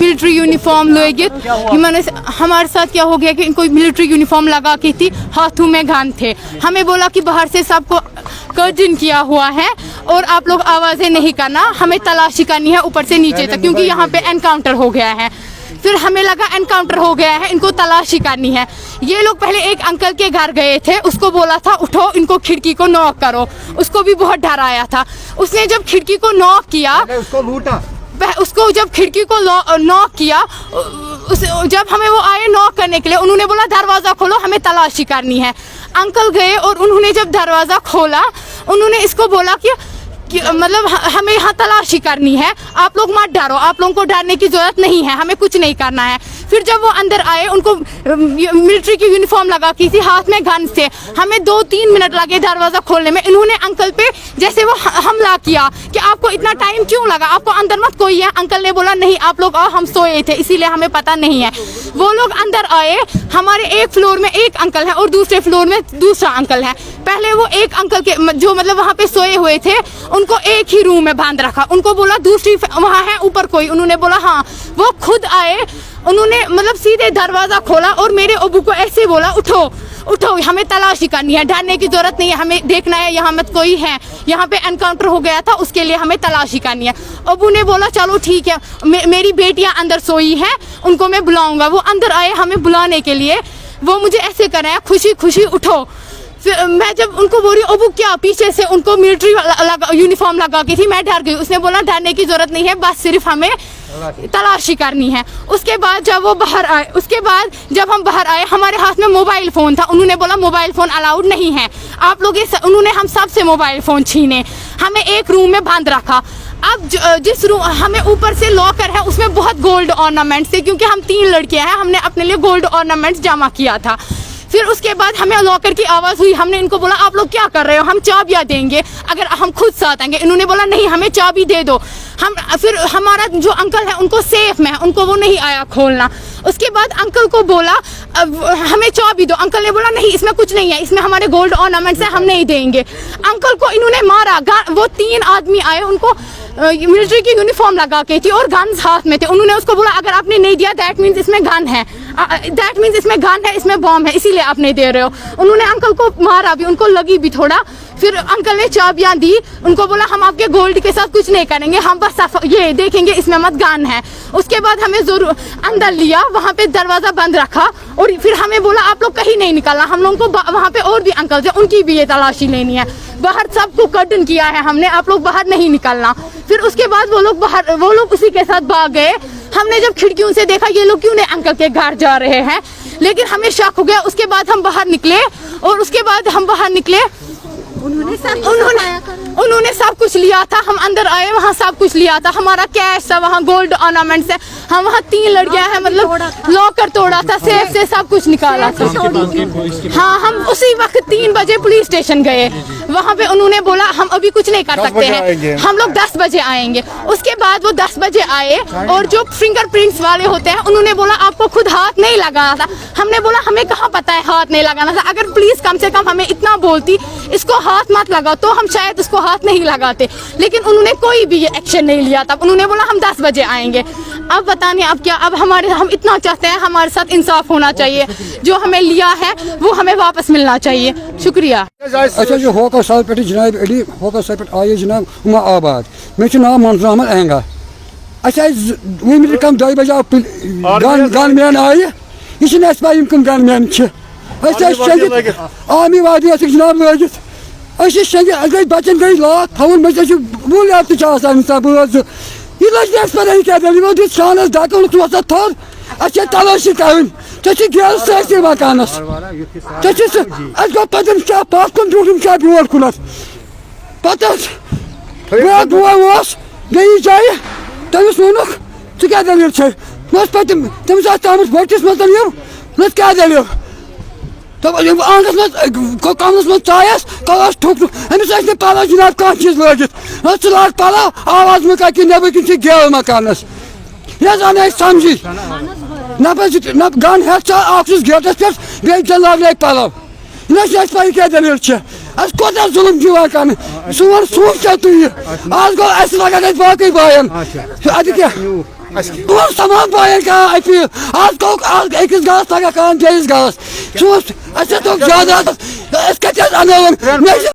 Military uniform लोगित हमारे साथ क्या हो गया कि इनको मिलिट्री यूनिफॉर्म लगा की थी, हाथों में गन थे। हमें बोला कि बाहर से सबको कर्टन किया हुआ है और आप लोग आवाज़ें नहीं करना, हमें तलाशी करनी है ऊपर से नीचे तक, क्योंकि यहाँ पे एनकाउंटर हो गया है। फिर हमें लगा एनकाउंटर हो गया है, इनको तलाशी करनी है। ये लोग पहले एक अंकल के घर गए थे, उसको बोला था उठो इनको खिड़की को नॉक करो, उसको भी बहुत डराया था। उसने जब खिड़की को नॉक किया, उसको जब खिड़की को नॉक किया, जब हमें वो आए नॉक करने के लिए, उन्होंने बोला दरवाज़ा खोलो, हमें तलाशी करनी है। अंकल गए और उन्होंने जब दरवाज़ा खोला, उन्होंने इसको बोला कि मतलब हमें यहाँ तलाशी करनी है, आप लोग मत डरो, आप लोगों को डरने की जरूरत नहीं है, हमें कुछ नहीं करना है। फिर जब वो अंदर आए, उनको मिलिट्री की यूनिफॉर्म लगा की थी, हाथ में गन थे। हमें 2-3 मिनट लगे दरवाज़ा खोलने में। इन्होंने अंकल पे जैसे वो हमला किया कि आपको इतना टाइम क्यों लगा, आपको अंदर मत कोई है। अंकल ने बोला नहीं आप लोग आओ, हम सोए थे इसीलिए हमें पता नहीं है। वो लोग अंदर आए, हमारे एक फ्लोर में एक अंकल है और दूसरे फ्लोर में दूसरा अंकल है। पहले वो एक अंकल के जो मतलब वहाँ पे सोए हुए थे, उनको एक ही रूम में बांध रखा। उनको बोला दूसरी वहाँ है ऊपर कोई, उन्होंने बोला हाँ। वो खुद आए, उन्होंने मतलब सीधे दरवाज़ा खोला और मेरे अबू को ऐसे बोला उठो उठो, हमें तलाशी करनी है, डरने की जरूरत नहीं है, हमें देखना है यहाँ मत कोई है, यहाँ पे एनकाउंटर हो गया था उसके लिए हमें तलाशी करनी है। अबू ने बोला चलो ठीक है, मेरी बेटियाँ अंदर सोई हैं, उनको मैं बुलाऊंगा। वो अंदर आए हमें बुलाने के लिए, वो मुझे ऐसे कर रहे हैं खुशी खुशी उठो। फिर मैं जब उनको बोली अबू क्या, पीछे से उनको मिलिट्री यूनिफॉर्म लगा की थी, मैं डर गई। उसने बोला डरने की जरूरत नहीं है, बस सिर्फ हमें तलाशी करनी है। उसके बाद जब वो बाहर आए, उसके बाद जब हम बाहर आए, हमारे हाथ में मोबाइल फ़ोन था। उन्होंने बोला मोबाइल फ़ोन अलाउड नहीं है आप लोग, उन्होंने हम सब से मोबाइल फ़ोन छीने, हमें एक रूम में बंद रखा। अब जिस रूम हमें ऊपर से लॉकर है, उसमें बहुत गोल्ड ऑर्नामेंट्स थे, क्योंकि हम 3 लड़कियां हैं, हमने अपने लिए गोल्ड ऑर्नामेंट्स जमा किया था। फिर उसके बाद हमें लॉकर की आवाज़ हुई, हमने इनको बोला आप लोग क्या कर रहे हो, हम चाबियाँ देंगे अगर हम खुद साथ आएंगे। इन्होंने बोला नहीं हमें चाबी दे दो। हम फिर हमारा जो अंकल है उनको सेफ में है, उनको वो नहीं आया खोलना। उसके बाद अंकल को बोला हमें चाबी दो। अंकल ने बोला नहीं इसमें कुछ नहीं है, इसमें हमारे गोल्ड ऑर्नामेंट्स हैं, हम नहीं देंगे। अंकल को इन्होंने मारा। वो 3 आदमी आए, उनको मिलिट्री की यूनिफॉर्म लगा के थी और गन हाथ में थे। उन्होंने उसको बोला अगर आपने नहीं दिया दैट मीन्स इसमें गन है, दैट मीन्स इसमें गन है, इसमें बॉम्ब है, इसीलिए आप नहीं दे रहे हो। उन्होंने अंकल को मारा भी, उनको लगी भी थोड़ा। फिर अंकल ने चाबियां दी, उनको बोला हम आपके गोल्ड के साथ कुछ नहीं करेंगे, हम बस ये देखेंगे इसमें मत गन है। उसके बाद हमें जरूर अंदर लिया, वहाँ पे दरवाज़ा बंद रखा और फिर हमें बोला आप लोग कहीं नहीं निकलना। हम लोगों को वहाँ पे और भी अंकल थे, उनकी भी ये तलाशी लेनी है। बाहर सबको कर्टन किया है हमने, आप लोग बाहर नहीं निकलना। फिर उसके बाद वो लोग उसी के साथ भाग गए। हमने जब खिड़कियों से देखा ये लोग क्यों नहीं अंकल के घर जा रहे हैं, लेकिन हमें शक हो गया। उसके बाद हम बाहर निकले और उसके बाद हम बाहर निकले, उन्होंने सब कुछ लिया था। हम अंदर आए, वहाँ सब कुछ लिया था, हमारा कैश था, वहाँ गोल्ड ऑर्नामेंट्स है। हम वहाँ 3 लड़कियां हैं, मतलब लॉकर तोड़ा था, सेफ से सब कुछ निकाला था। हाँ, हम उसी वक्त 3 बजे पुलिस स्टेशन गए। वहाँ पे उन्होंने बोला हम अभी कुछ नहीं कर सकते हैं, हम लोग 10 बजे आएंगे। उसके बाद वो 10 बजे आए और जो फिंगरप्रिंट्स वाले होते हैं उन्होंने बोला आपको खुद हाथ नहीं लगाना था। हमने बोला हमें कहाँ पता है हाथ नहीं लगाना था, अगर पुलिस कम से कम हमें इतना बोलती इसको हाथ मत लगाओ तो हम शायद उसको हाथ नहीं लगाते, लेकिन उन्होंने कोई भी एक्शन नहीं लिया था। उन्होंने बोला हम 10 बजे आएंगे। अब बताने अब क्या, अब हम इतना चाहते हैं हमारे साथ इंसाफ होना चाहिए, जो हमें लिया है वो हमें वापस मिलना चाहिए। शुक्रिया। होकर साल पे जनाब अली होकर साल पे आए जनाब उमा आबाद, मे नाम मंजूर अहमद एंगा। वो मिनट कम 2 बजे गन मैन आए, यह पाई कम गन मैन आर्मी वादी जनाब लगित गई बचन गई लात थवन मे वूलिया तज यह लग पता क्या दल दिख शानस डकल वसा थोर अच्छे तलाशी कर गेल सी मकानस गो पतन क्या पथ कुन ब्रूम क्या ब्रोट कुन पता बो गई जाए तमिस वोनुक क्या दलील तमिस तमिस बटिस मत क्या दलील तब आंगस मत कमरस मत चायस कलस ठुक अमिस पलो जनाब कह चीज लगित च लाग पलो आवाज में कि नबर कि गेल मकानस यह समझी न गन हेच गेटस पे बे लाग पलो न पाई क्या दलील اس کوتاہ ظلم چھُ یِوان کرنہٕ سون سوٗنٛچتو تُہۍ یہِ آز گوٚو اَسہِ لگان اَتہِ باقٕے بایَن اَدٕ کیٛاہ تُہُنٛد تمام بایَن کران اپیٖل آز گوٚو آز أکِس گاہَس لگان کانٛہہ بیٚیِس گاہَس سون اَسہِ دوٚپ زیادٕ أسۍ کَتہِ حظ اَنناوون